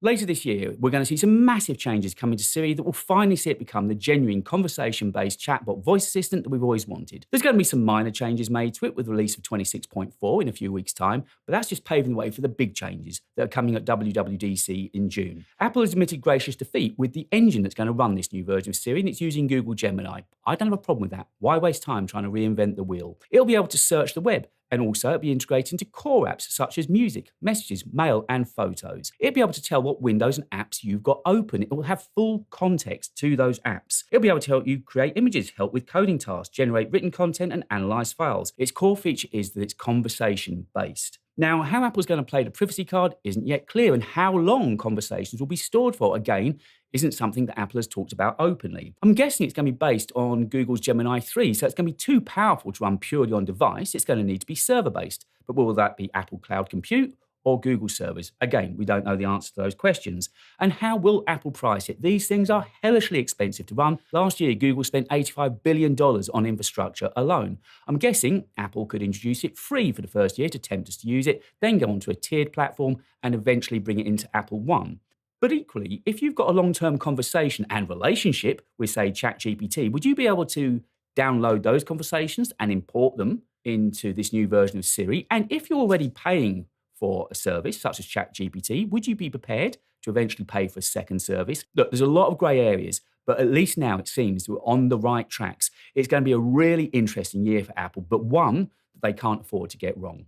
Later this year, we're going to see some massive changes coming to Siri that will finally see it become the genuine conversation-based chatbot voice assistant that we've always wanted. There's going to be some minor changes made to it with the release of 26.4 in a few weeks' time, but that's just paving the way for the big changes that are coming at WWDC in June. Apple has admitted gracious defeat with the engine that's going to run this new version of Siri, and it's using Google Gemini. I don't have a problem with that. Why waste time trying to reinvent the wheel? It'll be able to search the web, and also it'll be integrated into core apps such as music, messages, mail, and photos. It'll be able to tell what windows and apps you've got open. It will have full context to those apps. It'll be able to help you create images, help with coding tasks, generate written content, and analyze files. Its core feature is that it's conversation-based. Now, how Apple's going to play the privacy card isn't yet clear, and how long conversations will be stored for, again, isn't something that Apple has talked about openly. I'm guessing it's going to be based on Google's Gemini 3, so it's going to be too powerful to run purely on device. It's going to need to be server-based. But will that be Apple Cloud Compute or Google servers? Again, we don't know the answer to those questions. And how will Apple price it? These things are hellishly expensive to run. Last year, Google spent $85 billion on infrastructure alone. I'm guessing Apple could introduce it free for the first year to tempt us to use it, then go onto a tiered platform and eventually bring it into Apple One. But equally, if you've got a long-term conversation and relationship with, say, Chat GPT, would you be able to download those conversations and import them into this new version of Siri? And if you're already paying for a service such as Chat GPT, would you be prepared to eventually pay for a second service? Look, there's a lot of grey areas, but at least now it seems we're on the right tracks. It's going to be a really interesting year for Apple, but one that they can't afford to get wrong.